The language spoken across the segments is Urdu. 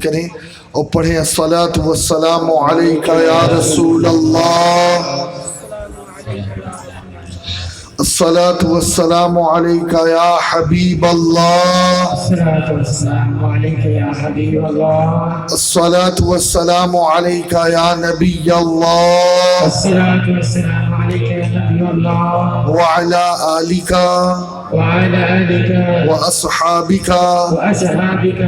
کریں اور پڑھیں الصلاۃ والسلام علیک یا رسول اللہ، الصلاۃ والسلام علیک یا حبیب اللہ، الصلاة والسلام عليك يا حبيب الله، الصلاۃ والسلام علیک یا نبی اللہ الصلاة والسلام عليك يا نبي الله وعلی آلک وعلى آلك واصحابک وأصحابك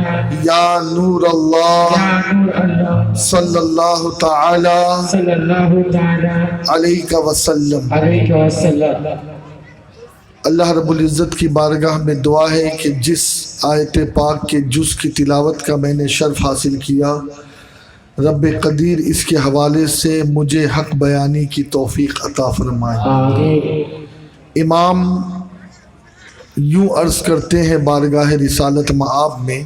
یا نور اللہ يا نور الله صلی اللہ تعالی صلى الله تعالى علیک وسلم۔ عليك وسلم۔ اللہ رب العزت کی بارگاہ میں دعا ہے کہ جس آیت پاک کے جز کی تلاوت کا میں نے شرف حاصل کیا، رب قدیر اس کے حوالے سے مجھے حق بیانی کی توفیق عطا فرمائے۔ آمین۔ امام یوں عرض کرتے ہیں بارگاہ رسالت مآب میں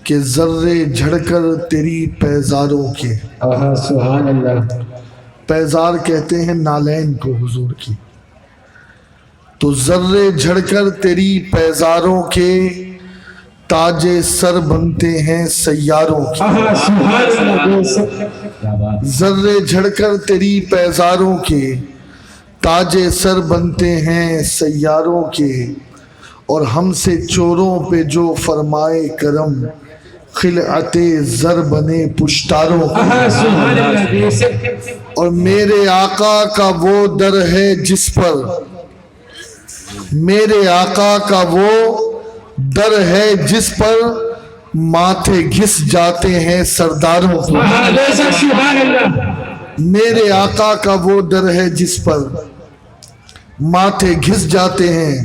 کہ ذرے جھڑ کر تیری پیزاروں کے، سبحان اللہ۔ پیزار کہتے ہیں نالین کو حضور کی، تو ذرے جھڑ کر تیری پیزاروں کے تاج سر بنتے ہیں سیاروں کے، سبحان اللہ۔ ذرے جھڑ کر تیری پیزاروں کے تاج سر بنتے ہیں سیاروں کے، اور ہم سے چوروں پہ جو فرمائے کرم خلعت زر بنے پشتاروں کے، سبحان اللہ۔ اور میرے آقا کا وہ در ہے جس پر، میرے آقا کا وہ در ہے جس پر ماتھے گھس جاتے ہیں سرداروں کے، سبحان اللہ۔ میرے آقا کا وہ در ہے جس پر ماتھے گھس جاتے ہیں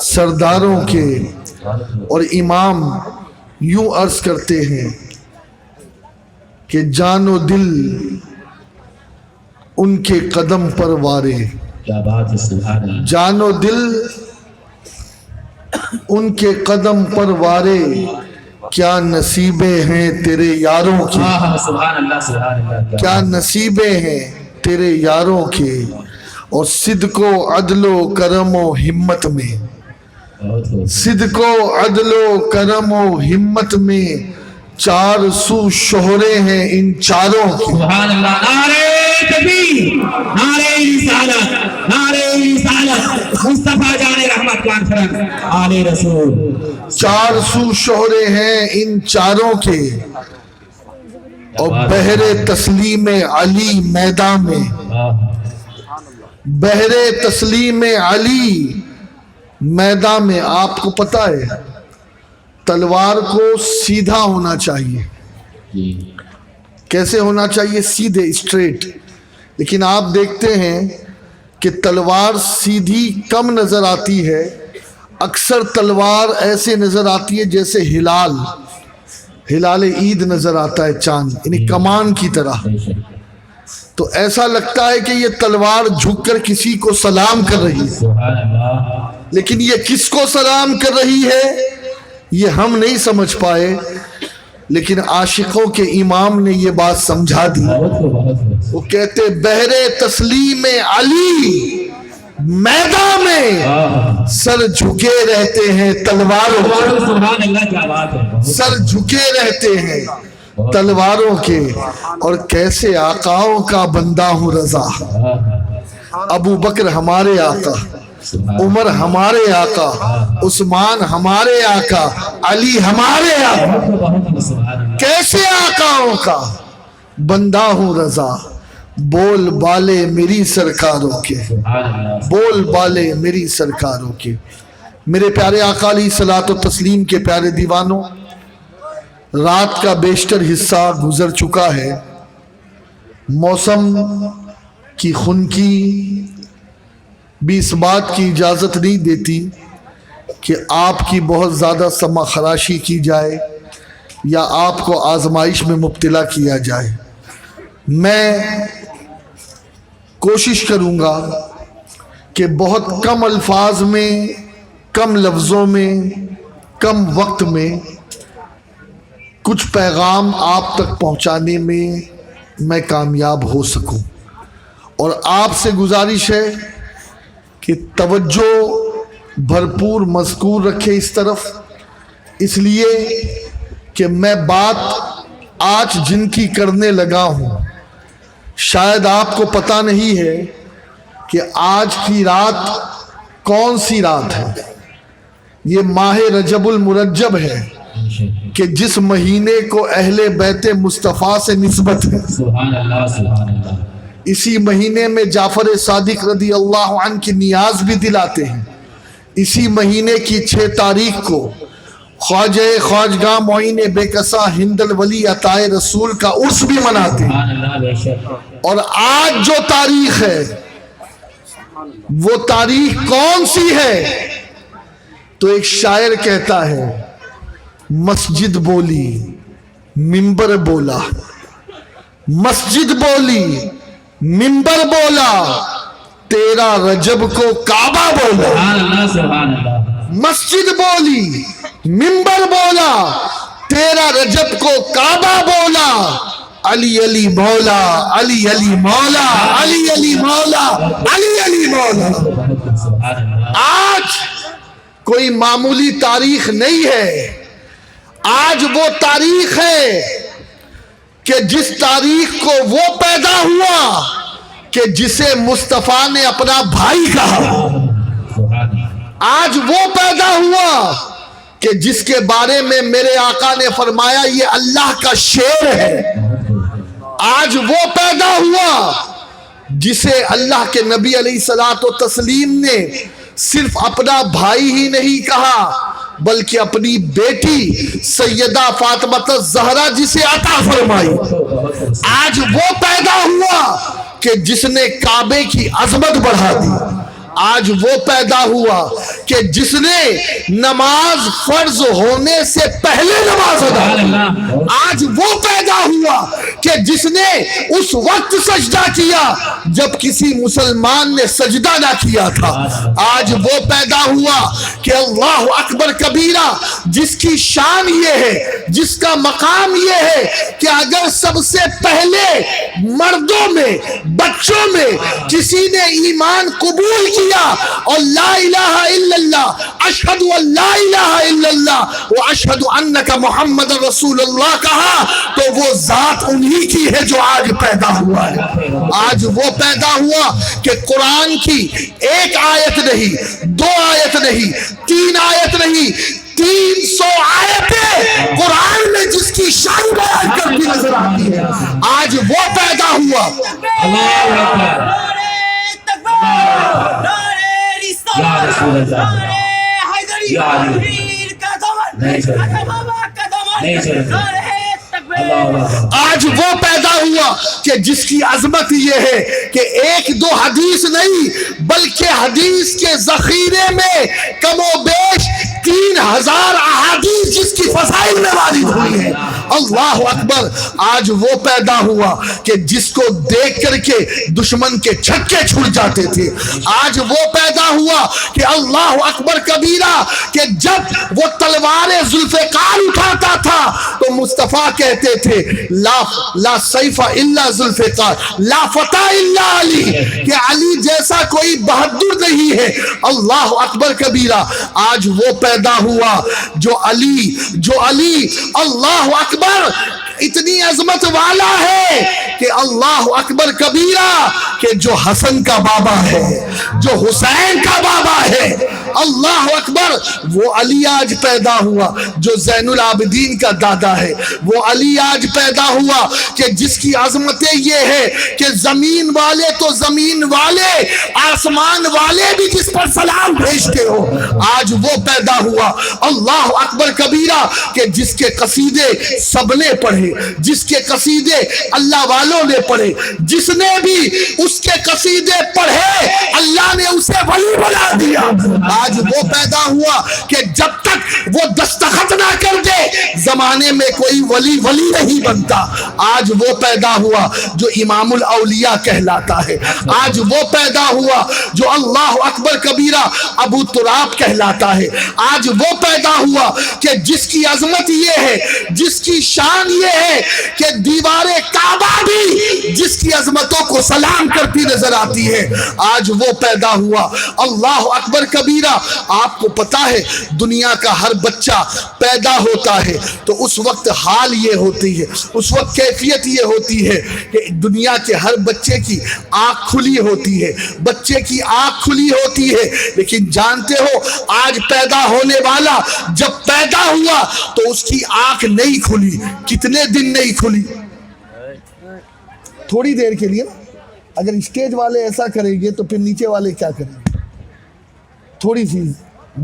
سرداروں کے۔ اور امام یوں عرض کرتے ہیں کہ جان و دل ان کے قدم پر وارے، کیا بات ہے، سبحان اللہ۔ جان و دل ان کے قدم پر وارے، کیا نصیبیں ہیں تیرے یاروں کی، سبحان اللہ، سبحان اللہ۔ کیا نصیبیں ہیں تیرے یاروں کے۔ اور صدق و عدل و کرم و ہمت میں، صدق و عدل و کرم و ہمت میں چار سو شہرے ہیں ان چاروں کی، سبحان اللہ۔ نعرہ تکبیر، نعرہ رسالت، نعرہ رسالت، مصطفیٰ جان رحمت کانفرنس، آل رسول۔ چار سو شہرے ہیں ان چاروں کے، اور بحر تسلیم علی میدان میں، بحر تسلیم علی میدان میں۔ آپ کو پتہ ہے تلوار کو سیدھا ہونا چاہیے، کیسے ہونا چاہیے؟ سیدھے، اسٹریٹ۔ لیکن آپ دیکھتے ہیں کہ تلوار سیدھی کم نظر آتی ہے، اکثر تلوار ایسے نظر آتی ہے جیسے ہلال عید نظر آتا ہے، چاند، یعنی کمان کی طرح۔ تو ایسا لگتا ہے کہ یہ تلوار جھک کر کسی کو سلام کر رہی ہے، لیکن یہ کس کو سلام کر رہی ہے یہ ہم نہیں سمجھ پائے، لیکن عاشقوں کے امام نے یہ بات سمجھا دی۔ وہ کہتے بحر تسلیم علی میدان میں سر جھکے رہتے ہیں تلواروں کے، سر جھکے رہتے ہیں تلواروں کے۔ اور کیسے آقاؤں کا بندہ ہوں رضا، ابو بکر ہمارے آقا، عمر ہمارے آقا، عثمان ہمارے آقا، علی ہمارے آقا، کیسے آقاؤں کا بندہ ہوں رضا، بول بالے میری سرکاروں کے، بول بالے میری سرکاروں کے۔ میرے پیارے آقا علیہ الصلوۃ والتسلیم کے پیارے دیوانوں، رات کا بیشتر حصہ گزر چکا ہے، موسم کی خنکی بھی اس بات کی اجازت نہیں دیتی کہ آپ کی بہت زیادہ سمع خراشی کی جائے یا آپ کو آزمائش میں مبتلا کیا جائے۔ میں کوشش کروں گا کہ بہت کم الفاظ میں، کم لفظوں میں، کم وقت میں کچھ پیغام آپ تک پہنچانے میں کامیاب ہو سکوں۔ اور آپ سے گزارش ہے کہ توجہ بھرپور مذکور رکھے اس طرف، اس لیے کہ میں بات آج جن کی کرنے لگا ہوں، شاید آپ کو پتہ نہیں ہے کہ آج کی رات کون سی رات ہے۔ یہ ماہ رجب المرجب ہے کہ جس مہینے کو اہل بیت مصطفیٰ سے نسبت ہے۔ سبحان اللہ سبحان اللہ۔ اسی مہینے میں جعفر صادق رضی اللہ عنہ کی نیاز بھی دلاتے ہیں۔ اسی مہینے کی 6 تاریخ کو خواجہ خواجگاہ معین بے کسا ہند الولی عطا رسول کا عرس بھی مناتے ہیں۔ سبحان اللہ بے شک۔ اور آج جو تاریخ ہے وہ تاریخ کون سی ہے؟ تو ایک شاعر کہتا ہے، مسجد بولی منبر بولا، مسجد بولی منبر بولا، تیرا رجب کو کعبہ بولا۔ سبحان اللہ سبحان اللہ۔ مسجد بولی منبر بولا، تیرا رجب کو کعبہ بولا، علی علی مولا علی علی مولا علی علی مولا علی علی مولا۔ سبحان اللہ۔ آج کوئی معمولی تاریخ نہیں ہے، آج وہ تاریخ ہے کہ جس تاریخ کو وہ پیدا ہوا کہ جسے مصطفیٰ نے اپنا بھائی کہا۔ آج وہ پیدا ہوا کہ جس کے بارے میں میرے آقا نے فرمایا یہ اللہ کا شعر ہے۔ آج وہ پیدا ہوا جسے اللہ کے نبی علیہ الصلوۃ والتسلیم نے صرف اپنا بھائی ہی نہیں کہا بلکہ اپنی بیٹی سیدہ فاطمہ الزہرا جسے عطا فرمائی۔ آج وہ پیدا ہوا کہ جس نے کعبے کی عظمت بڑھا دی۔ آج وہ پیدا ہوا کہ جس نے نماز فرض ہونے سے پہلے نماز ادا کی۔ آج وہ پیدا ہوا کہ جس نے اس وقت سجدہ کیا جب کسی مسلمان نے سجدہ نہ کیا تھا۔ آج وہ پیدا ہوا کہ اللہ اکبر کبیرہ جس کی شان یہ ہے، جس کا مقام یہ ہے کہ اگر سب سے پہلے مردوں میں بچوں میں کسی نے ایمان قبول کیا اور لا الہ الا اللہ اشہد ان لا الہ الا اللہ و اشہد انک محمد رسول اللہ کہا تو وہ ذات انہی کی ہے جو آج پیدا ہوا ہے۔ آج وہ پیدا ہوا کہ قرآن کی 1 آیت نہیں، 2 آیت نہیں، 3 آیت نہیں، 300 آیتیں قرآن میں جس کی شان بیان کرتی نظر آتی ہے۔ آج وہ پیدا ہوا۔ اللہ اکبر۔ یا رسول اللہ۔ یا علی۔ نہیں سر۔ نہیں سر۔ آج وہ پیدا ہوا کہ جس کی عظمت یہ ہے کہ 1-2 حدیث نہیں بلکہ حدیث کے ذخیرے میں کم و بیش 3000 احادیث جس کی فضائل میں وارد ہوئی ہے۔ اللہ اکبر۔ آج وہ پیدا ہوا کہ جس کو دیکھ کر کے دشمن کے چھکے چھوٹ جاتے تھے۔ آج وہ پیدا ہوا کہ اللہ اکبر کبیرہ کہ جب وہ تلوار ذوالفقار اٹھاتا تھا تو مصطفیٰ کہتے تھے لا سیف الا ذوالفقار لا فتح الا علی، کہ علی جیسا کوئی بہادر نہیں ہے۔ اللہ اکبر کبیرہ۔ آج وہ پیدا ہوا جو علی اللہ اکبر اتنی عظمت والا ہے کہ اللہ اکبر کبیرہ کہ جو حسن کا بابا ہے، جو حسین کا بابا ہے۔ اللہ اکبر۔ وہ علی آج پیدا ہوا جو زین العابدین کا دادا ہے۔ وہ علی آج پیدا ہوا کہ جس کی عظمتیں یہ ہے کہ زمین والے تو زمین والے، آسمان والے بھی جس پر سلام بھیجتے ہو۔ آج وہ پیدا ہوا اللہ اکبر کبیرہ کہ جس کے قصیدے سب نے پڑھے، جس کے قصیدے اللہ والوں نے پڑھے، جس نے بھی اس کے قصیدے پڑھے اللہ نے اسے ولی بنا دیا۔ آج وہ پیدا ہوا کہ جب تک وہ دستخط نہ کر دے زمانے میں کوئی ولی نہیں بنتا۔ آج وہ پیدا ہوا جو امام الاولیاء کہلاتا ہے۔ آج وہ پیدا ہوا جو اللہ اکبر کبیرہ ابو تراب کہلاتا ہے۔ آج وہ پیدا ہوا کہ جس کی عظمت یہ ہے، جس کی شان یہ ہے کہ دیوار کعبہ بھی جس کی عظمتوں کو سلام کرتی نظر آتی ہے، آج وہ پیدا ہوا۔ اللہ اکبر کبیرہ۔ آپ کو پتا ہے دنیا کا ہر بچہ پیدا ہوتا ہے تو اس وقت حال یہ ہوتی ہے، اس وقت کیفیت یہ ہوتی ہے کہ دنیا کے ہر بچے کی آنکھ کھلی ہوتی ہے، بچے کی آنکھ کھلی ہوتی ہے، لیکن جانتے ہو آج پیدا ہونے والا جب پیدا ہوا تو اس کی آنکھ نہیں کھلی۔ کتنے دن نہیں کھلی؟ تھوڑی دیر کے لیے۔ اگر اسٹیج والے ایسا کریں گے تو پھر نیچے والے کیا کریں گے؟ تھوڑی سی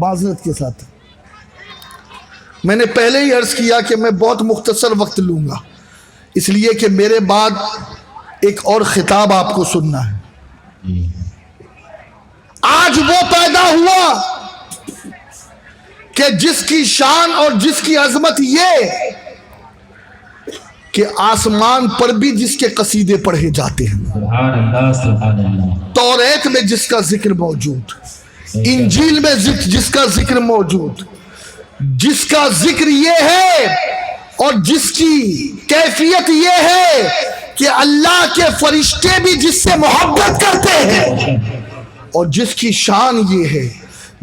معذرت کے ساتھ میں نے پہلے ہی عرض کیا کہ میں بہت مختصر وقت لوں گا، اس لیے کہ میرے بعد ایک اور خطاب آپ کو سننا ہے۔ آج وہ پیدا ہوا کہ جس کی شان اور جس کی عظمت یہ کہ آسمان پر بھی جس کے قصیدے پڑھے جاتے ہیں، سبحان اللہ سبحان اللہ، توریت میں جس کا ذکر موجود، انجیل میں جس کا ذکر موجود، جس کا ذکر یہ ہے اور جس کی کیفیت یہ ہے کہ اللہ کے فرشتے بھی جس سے محبت کرتے ہیں، اور جس کی شان یہ ہے،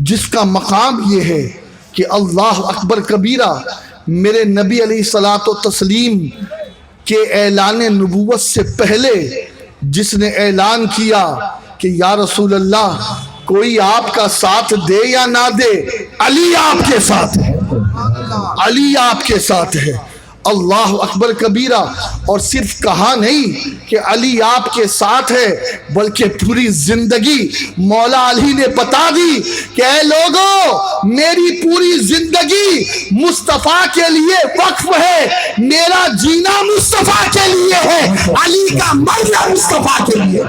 جس کا مقام یہ ہے کہ اللہ اکبر کبیرہ، میرے نبی علیہ الصلاۃ والتسلیم کے اعلان نبوت سے پہلے جس نے اعلان کیا کہ یا رسول اللہ کوئی آپ کا ساتھ دے یا نہ دے، علی آپ کے ساتھ ہے، علی آپ کے ساتھ ہے۔ اللہ اکبر کبیرہ۔ اور صرف کہا نہیں کہ علی آپ کے ساتھ ہے، بلکہ پوری زندگی مولا علی نے بتا دی کہ اے لوگو میری پوری زندگی مصطفیٰ کے لیے وقف ہے، میرا جینا مصطفیٰ کے لیے ہے، علی کا مرنا مصطفیٰ کے لیے۔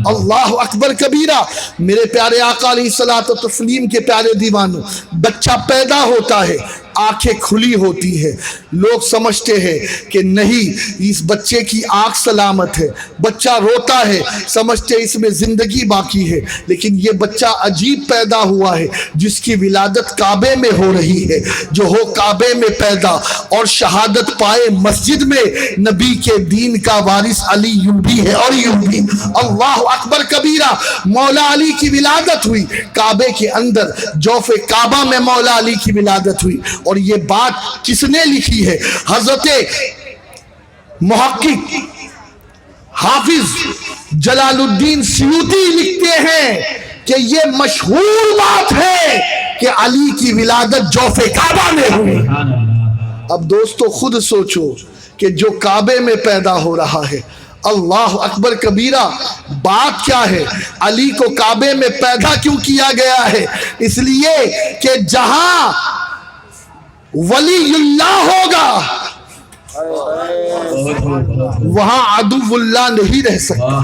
اللہ اکبر کبیرہ۔ میرے پیارے آقا علیہ الصلوۃ والتسلیم کے پیارے دیوانوں، بچہ پیدا ہوتا ہے، آنکھیں کھلی ہوتی ہے، لوگ سمجھتے ہیں کہ نہیں اس بچے کی آنکھ سلامت ہے، بچہ روتا ہے سمجھتے اس میں زندگی باقی ہے، لیکن یہ بچہ عجیب پیدا ہوا ہے جس کی ولادت کعبے میں ہو رہی ہے، جو ہو کعبے میں پیدا اور شہادت پائے مسجد میں، نبی کے دین کا وارث علی یوں بھی ہے اور یوں بھی۔ اللہ اکبر کبیرہ۔ مولا علی کی ولادت ہوئی کعبے کے اندر، جوف کعبہ میں مولا علی کی ولادت ہوئی، اور یہ بات کس نے لکھی ہے؟ حضرت محقق حافظ جلال الدین سیوطی لکھتے ہیں کہ یہ مشہور بات ہے کہ علی کی ولادت جوف کعبہ میں ہوئی۔ اب دوستو خود سوچو کہ جو کعبے میں پیدا ہو رہا ہے، اللہ اکبر کبیرہ، بات کیا ہے؟ علی کو کعبے میں پیدا کیوں کیا گیا ہے؟ اس لیے کہ جہاں ولی اللہ ہوگا وہاں عدو اللہ نہیں رہ سکتا۔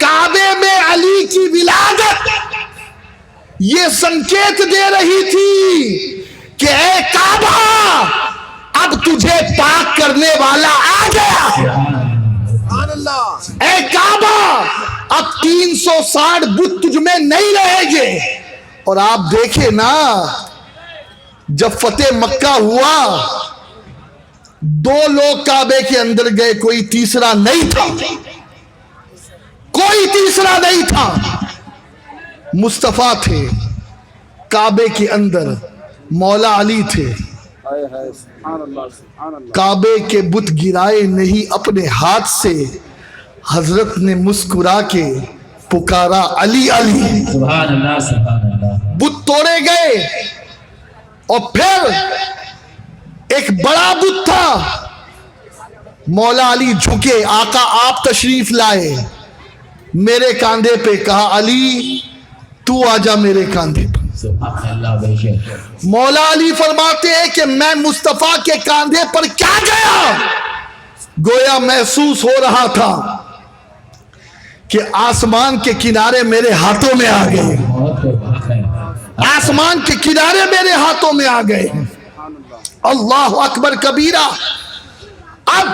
کعبے میں علی کی ولادت یہ سنکیت دے رہی تھی کہ اے کعبہ اب تجھے پاک کرنے والا آ گیا، اے کعبہ اب 360 بت تجھ میں نہیں رہیں گے۔ اور آپ دیکھیں نا، جب فتح مکہ ہوا 2 لوگ کعبے کے اندر گئے، کوئی تیسرا نہیں تھا، کوئی تیسرا نہیں تھا، مصطفیٰ تھے کعبے کے اندر، مولا علی تھے۔ کعبے کے بت گرائے نہیں اپنے ہاتھ سے، حضرت نے مسکرا کے پکارا علی علی۔ سبحان اللہ سبحان اللہ۔ بت توڑے گئے، اور پھر ایک بڑا بت تھا، مولا علی جھکے، آقا آپ تشریف لائے، میرے کاندھے پہ کہا علی تو آجا میرے کاندھے پر۔ سبحان اللہ بے شک۔ مولا علی فرماتے ہیں کہ میں مصطفیٰ کے کاندھے پر کیا گیا، گویا محسوس ہو رہا تھا کہ آسمان کے کنارے میرے ہاتھوں میں آ گئے، آسمان کے کنارے میرے ہاتھوں میں آ گئے۔ اللہ اکبر کبیرہ۔ اب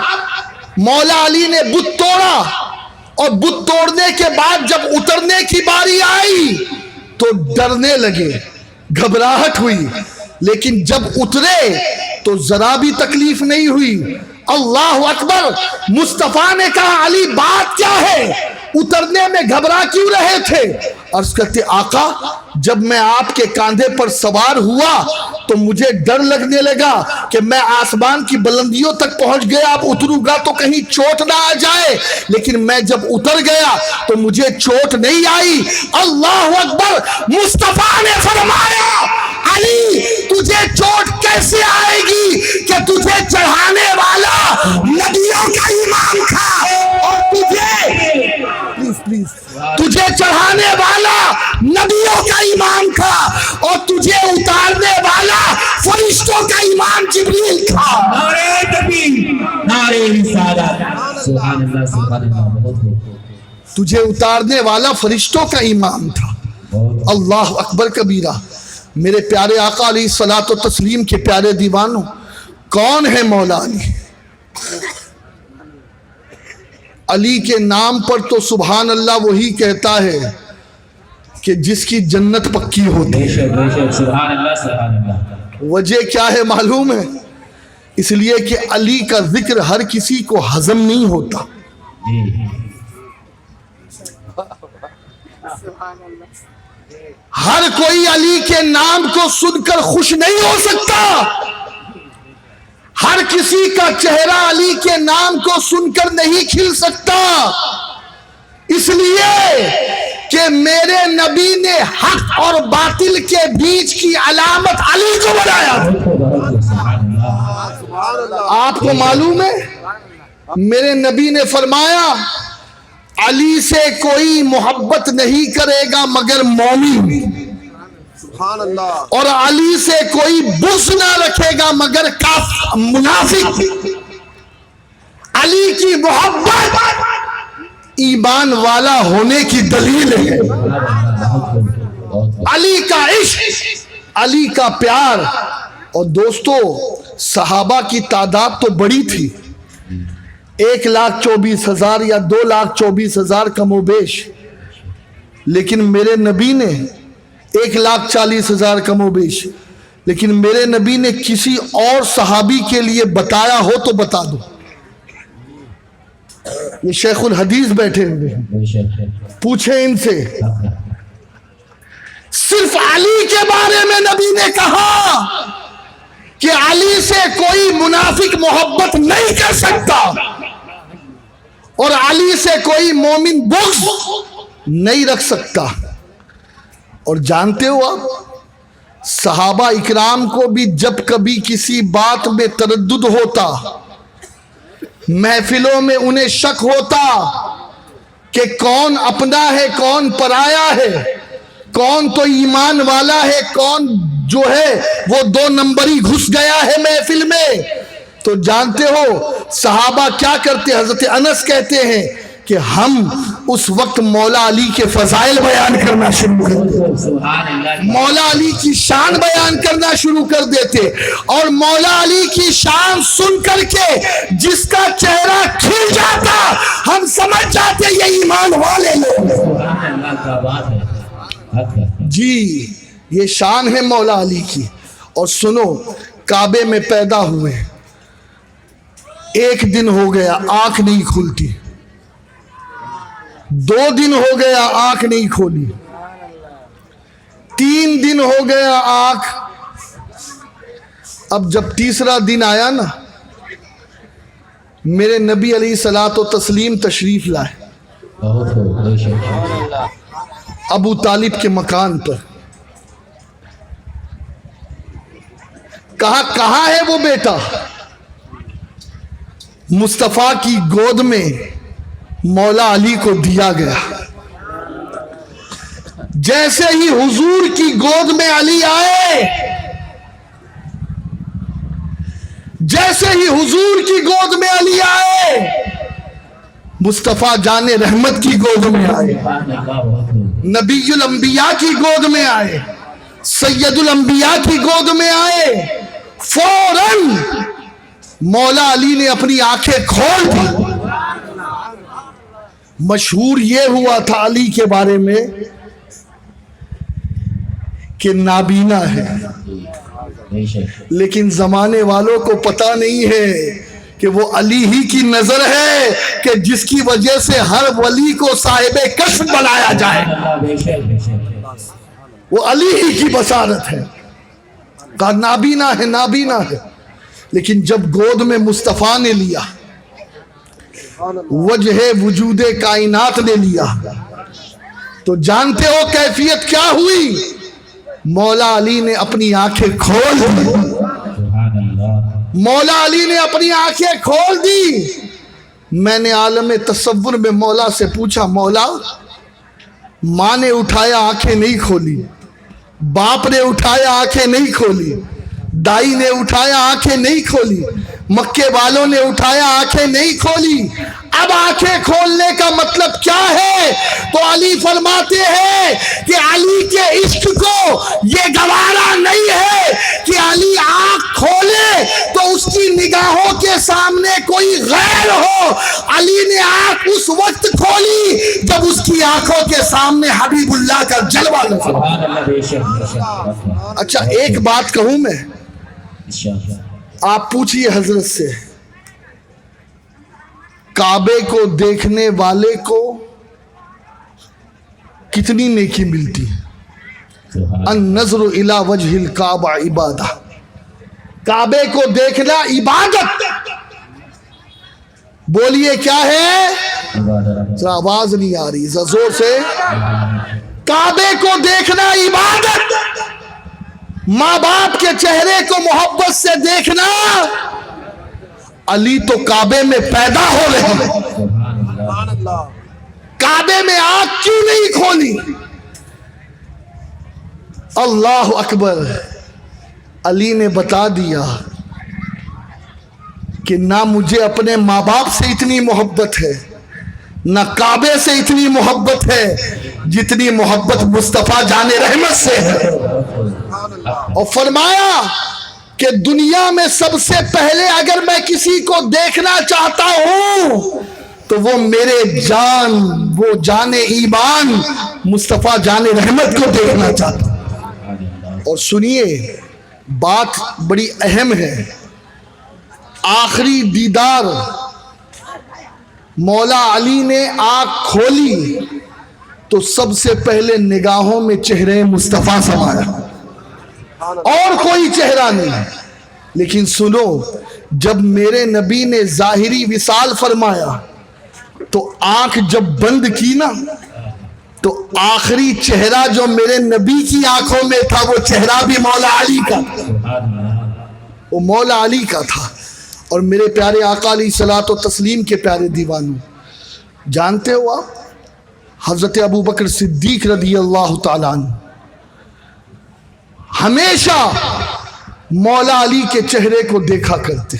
مولا علی نے بت توڑا، اور بت توڑنے کے بعد جب اترنے کی باری آئی تو ڈرنے لگے، گھبراہٹ ہوئی، لیکن جب اترے تو ذرا بھی تکلیف نہیں ہوئی۔ اللہ اکبر. مصطفیٰ نے کہا علی بات کیا ہے؟ اترنے میں گھبرا کیوں رہے تھے؟ عرض کرتے آقا جب میں آپ کے کاندھے پر سوار ہوا تو مجھے ڈر لگنے لگا کہ میں آسمان کی بلندیوں تک پہنچ گیا، اب اتروں گا تو کہیں چوٹ نہ آ جائے، لیکن میں جب اتر گیا تو مجھے چوٹ نہیں آئی. اللہ اکبر. مصطفیٰ نے فرمایا علی تجھے چوٹ کیسے آئے گی کہ تجھے چڑھانے والا نبیوں کا امام تھا، اور تجھے چڑھانے والا نبیوں کا امام تھا، اور تجھے اتارنے والا فرشتوں کا امام جبریل تھا. نعرہ تکبیر، نعرہ رسالت. سبحان اللہ سبحان اللہ. تجھے اتارنے والا فرشتوں کا امام تھا. اللہ اکبر کبیرہ. میرے پیارے آقا علیہ الصلوۃ والتسلیم کے پیارے دیوانوں، کون ہے مولا علی؟ علی کے نام پر تو سبحان اللہ وہی کہتا ہے کہ جس کی جنت پکی ہوتی ہے. سبحان اللہ سبحان اللہ. وجہ کیا ہے معلوم ہے؟ اس لیے کہ علی کا ذکر ہر کسی کو ہضم نہیں ہوتا. ہر کوئی علی کے نام کو سن کر خوش نہیں ہو سکتا. ہر کسی کا چہرہ علی کے نام کو سن کر نہیں کھل سکتا، اس لیے کہ میرے نبی نے حق اور باطل کے بیچ کی علامت علی کو بنایا. آپ کو معلوم ہے میرے نبی نے فرمایا علی سے کوئی محبت نہیں کرے گا مگر مومن، اور علی سے کوئی بغض نہ رکھے گا مگر منافق. علی کی محبت ایمان والا ہونے کی دلیل ہے. علی کا عشق، علی کا پیار. اور دوستو صحابہ کی تعداد تو بڑی تھی، 1,24,000 یا 2,24,000 کم و بیش، لیکن میرے نبی نے 1,40,000 کم و بیش، لیکن میرے نبی نے کسی اور صحابی کے لیے بتایا ہو تو بتا دو. یہ شیخ الحدیث بیٹھے ہوئے ہیں، پوچھیں ان سے. صرف علی کے بارے میں نبی نے کہا کہ علی سے کوئی منافق محبت نہیں کر سکتا، اور علی سے کوئی مومن بغض نہیں رکھ سکتا. اور جانتے ہو آپ صحابہ اکرام کو بھی جب کبھی کسی بات میں تردد ہوتا، محفلوں میں انہیں شک ہوتا کہ کون اپنا ہے کون پرایا ہے، کون تو ایمان والا ہے کون جو ہے وہ 2 نمبری گھس گیا ہے محفل میں، تو جانتے ہو صحابہ کیا کرتے؟ حضرت انس کہتے ہیں کہ ہم اس وقت مولا علی کے فضائل بیان کرنا شروع کر دیتے، مولا علی کی شان بیان کرنا شروع کر دیتے، اور مولا علی کی شان سن کر کے جس کا چہرہ کھل جاتا ہم سمجھ جاتے یہ ایمان والے لوگ. جی یہ شان ہے مولا علی کی. اور سنو کعبے میں پیدا ہوئے، 1 دن ہو گیا آنکھ نہیں کھلتی، 2 دن ہو گیا آنکھ نہیں کھولی، 3 دن ہو گیا آنکھ. اب جب تیسرا دن آیا نا، میرے نبی علیہ الصلوۃ والتسلیم تشریف لائے ابو طالب کے مکان پر. کہاں ہے وہ بیٹا؟ مصطفیٰ کی گود میں مولا علی کو دیا گیا. جیسے ہی حضور کی گود میں علی آئے، جیسے ہی حضور کی گود میں علی آئے، مصطفیٰ جان رحمت کی گود میں آئے، نبی الانبیاء کی گود میں آئے، سید الانبیاء کی گود میں آئے. فوراً مولا علی نے اپنی آنکھیں کھول دی. مشہور یہ ہوا تھا علی کے بارے میں کہ نابینا ہے، لیکن زمانے والوں کو پتہ نہیں ہے کہ وہ علی ہی کی نظر ہے کہ جس کی وجہ سے ہر ولی کو صاحب کشف بنایا جائے. وہ علی ہی کی بصارت ہے. کہا نابینا ہے نابینا ہے، لیکن جب گود میں مصطفیٰ نے لیا، وجہ وجود کائنات نے لیا، تو جانتے ہو کیفیت کیا ہوئی؟ مولا علی نے اپنی آنکھیں کھول دی. مولا علی نے اپنی آنکھیں کھول دی. میں نے عالم تصور میں مولا سے پوچھا، مولا ماں نے اٹھایا آنکھیں نہیں کھولی، باپ نے اٹھایا آنکھیں نہیں کھولی، دائی نے اٹھایا آنکھیں نہیں کھولی، مکے والوں نے اٹھایا آنکھیں نہیں کھولی، اب آنکھیں کھولنے کا مطلب کیا ہے؟ تو علی فرماتے ہیں کہ علی کے عشق کو یہ گوارا نہیں ہے کہ علی آنکھ کھولے تو اس کی نگاہوں کے سامنے کوئی غیر ہو. علی نے آنکھ اس وقت کھولی جب اس کی آنکھوں کے سامنے حبیب اللہ کا جلوہ نظر. اچھا ایک بات کہوں میں، آپ پوچھئے حضرت سے، کعبے کو دیکھنے والے کو کتنی نیکی ملتی ہے؟ النظر الی وجہ الکعبہ عبادہ. کعبے کو دیکھنا عبادت. بولیے کیا ہے؟ ذرا آواز نہیں آ رہی، ذرا زور سے. کعبے کو دیکھنا عبادت. ماں باپ کے چہرے کو محبت سے دیکھنا. علی تو کعبے میں پیدا ہو رہے ہیں، کعبے میں آنکھ کیوں نہیں کھولی؟ اللہ اکبر. علی نے بتا دیا کہ نہ مجھے اپنے ماں باپ سے اتنی محبت ہے، نہ کعبے سے اتنی محبت ہے جتنی محبت مصطفیٰ جان رحمت سے ہے. اور فرمایا کہ دنیا میں سب سے پہلے اگر میں کسی کو دیکھنا چاہتا ہوں تو وہ میرے جان، وہ جان ایمان مصطفیٰ جان رحمت کو دیکھنا چاہتا ہوں. اور سنیے بات بڑی اہم ہے. آخری دیدار مولا علی نے آنکھ کھولی تو سب سے پہلے نگاہوں میں چہرے مصطفیٰ سمایا، اور کوئی چہرہ نہیں. لیکن سنو، جب میرے نبی نے ظاہری وصال فرمایا تو آنکھ جب بند کی نا تو آخری چہرہ جو میرے نبی کی آنکھوں میں تھا وہ چہرہ بھی مولا علی کا تھا. وہ مولا علی کا تھا. اور میرے پیارے آقا علیہ الصلوۃ والتسلیم کے پیارے دیوانوں، جانتے ہو آپ حضرت ابو بکر صدیق رضی اللہ تعالیٰ عنہ ہمیشہ مولا علی کے چہرے کو دیکھا کرتے.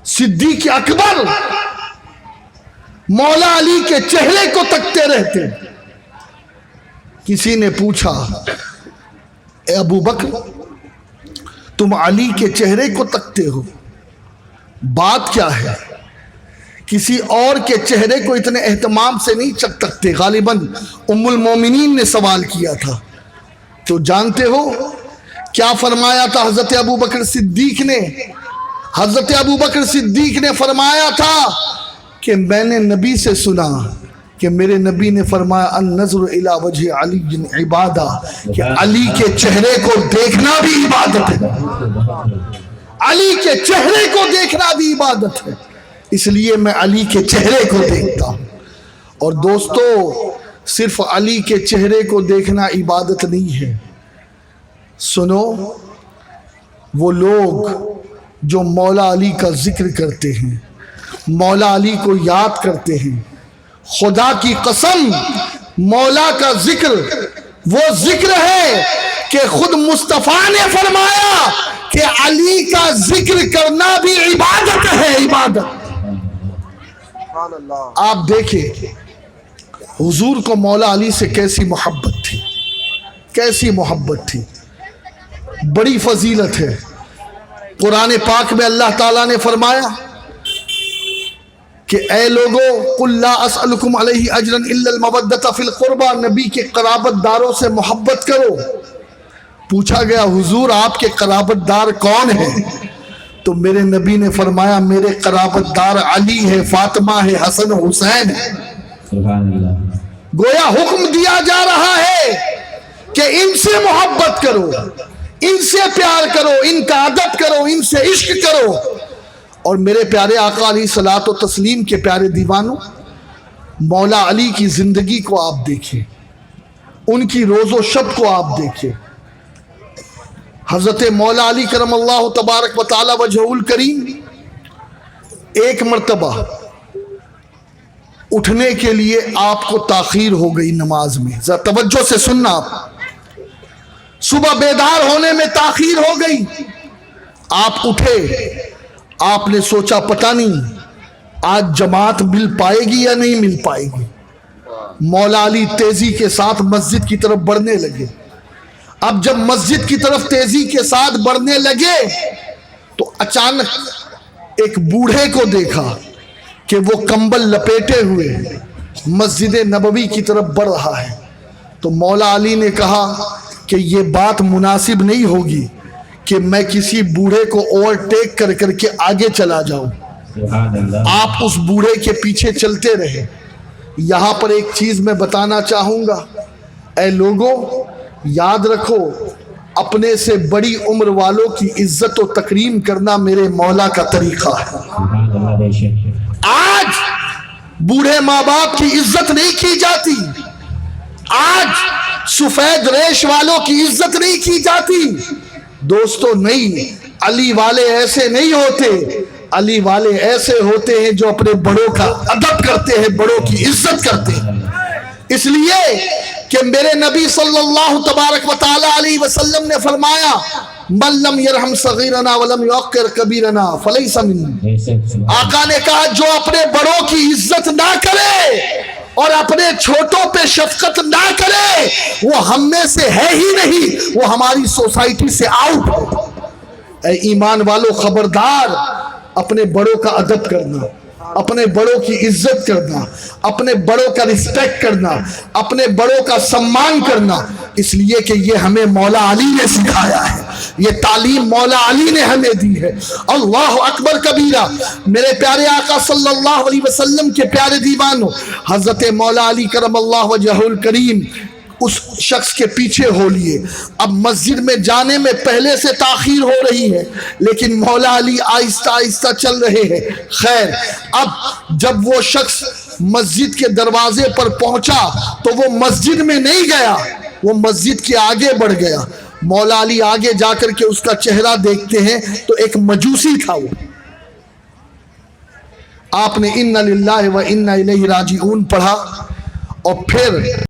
صدیق اکبر مولا علی کے چہرے کو تکتے رہتے. کسی نے پوچھا، اے ابو بکر تم علی کے چہرے کو تکتے ہو، بات کیا ہے؟ کسی اور کے چہرے کو اتنے اہتمام سے نہیں تکتے. غالباً ام المومنین نے سوال کیا تھا. تو جانتے ہو کیا فرمایا تھا حضرت ابو بکر صدیق نے؟ حضرت ابو بکر صدیق نے فرمایا تھا کہ میں نے نبی سے سنا کہ میرے نبی نے فرمایا النظر الی وجہ علی عبادہ، کہ علی کے چہرے کو دیکھنا بھی عبادت ہے. علی کے چہرے کو دیکھنا بھی عبادت ہے. اس لیے میں علی کے چہرے کو دیکھتا ہوں. اور دوستو صرف علی کے چہرے کو دیکھنا عبادت نہیں ہے. سنو، وہ لوگ جو مولا علی کا ذکر کرتے ہیں، مولا علی کو یاد کرتے ہیں، خدا کی قسم مولا کا ذکر وہ ذکر ہے کہ خود مصطفیٰ نے فرمایا کہ علی کا ذکر کرنا بھی عبادت ہے. عبادت. آپ دیکھیں حضور کو مولا علی سے کیسی محبت تھی، کیسی محبت تھی. بڑی فضیلت ہے. قرآن پاک میں اللہ تعالیٰ نے فرمایا کہ اے لوگو قل لا اسألکم علیہ اجرا الا المودۃ فی القربى، نبی کے قرابت داروں سے محبت کرو. پوچھا گیا حضور آپ کے قرابت دار کون ہیں؟ تو میرے نبی نے فرمایا میرے قرابتدار علی ہے، فاطمہ ہے، حسن و حسین ہے۔ سبحان اللہ۔ گویا حکم دیا جا رہا ہے کہ ان سے محبت کرو، ان سے پیار کرو، ان کا ادب کرو، ان سے عشق کرو۔ اور میرے پیارے آقا علیہ الصلوۃ والتسلیم کے پیارے دیوانوں، مولا علی کی زندگی کو آپ دیکھیں، ان کی روز و شب کو آپ دیکھیں۔ حضرت مولا علی کرم اللہ تبارک و تعالی وجہہ الکریم ایک مرتبہ اٹھنے کے لیے آپ کو تاخیر ہو گئی نماز میں، ذرا توجہ سے سننا، آپ صبح بیدار ہونے میں تاخیر ہو گئی، آپ اٹھے، آپ نے سوچا پتہ نہیں آج جماعت مل پائے گی یا نہیں مل پائے گی۔ مولا علی تیزی کے ساتھ مسجد کی طرف بڑھنے لگے۔ اب جب مسجد کی طرف تیزی کے ساتھ بڑھنے لگے تو اچانک ایک بوڑھے کو دیکھا کہ وہ کمبل لپیٹے ہوئے مسجد نبوی کی طرف بڑھ رہا ہے۔ تو مولا علی نے کہا کہ یہ بات مناسب نہیں ہوگی کہ میں کسی بوڑھے کو اوورٹیک کر کے آگے چلا جاؤں۔ سبحان اللہ۔ آپ اس بوڑھے کے پیچھے چلتے رہے۔ یہاں پر ایک چیز میں بتانا چاہوں گا، اے لوگوں یاد رکھو، اپنے سے بڑی عمر والوں کی عزت و تکریم کرنا میرے مولا کا طریقہ ہے۔ سبحان اللہ، بے شک۔ آج بوڑھے ماں باپ کی عزت نہیں کی جاتی، آج سفید ریش والوں کی عزت نہیں کی جاتی۔ دوستو نہیں، علی والے ایسے نہیں ہوتے، علی والے ایسے ہوتے ہیں جو اپنے بڑوں کا ادب کرتے ہیں، بڑوں کی عزت کرتے ہیں۔ اس لیے کہ میرے نبی صلی اللہ تبارک و تعالی علیہ وسلم نے فرمایا من لم یرحم صغیرنا ولم یوقر کبیرنا فلیس منا۔ بے شک۔ آقا نے کہا جو اپنے بڑوں کی عزت نہ کرے اور اپنے چھوٹوں پہ شفقت نہ کرے وہ ہم میں سے ہے ہی نہیں، وہ ہماری سوسائٹی سے آؤٹ ہو۔ اے ایمان والو خبردار، اپنے بڑوں کا ادب کرنا، اپنے بڑوں کی عزت کرنا، اپنے بڑوں کا رسپیکٹ کرنا، اپنے بڑوں کا سمان کرنا، اس لیے کہ یہ ہمیں مولا علی نے سکھایا ہے، یہ تعلیم مولا علی نے ہمیں دی ہے۔ اللہ اکبر کبیرہ۔ میرے پیارے آقا صلی اللہ علیہ وسلم کے پیارے دیوانوں، حضرت مولا علی کرم اللہ وجہہ الکریم اس شخص کے پیچھے ہو لیے۔ اب مسجد میں جانے میں پہلے سے تاخیر ہو رہی ہے، لیکن مولا علی آہستہ آہستہ چل رہے ہیں۔ خیر، اب جب وہ شخص مسجد کے دروازے پر پہنچا تو وہ مسجد میں نہیں گیا، وہ مسجد کے آگے بڑھ گیا۔ مولا علی آگے جا کر کے اس کا چہرہ دیکھتے ہیں تو ایک مجوسی تھا۔ وہ آپ نے اِنَّ لِلَّهِ وَإِنَّ إِلَيْهِ رَاجِعُونَ پڑھا اور پھر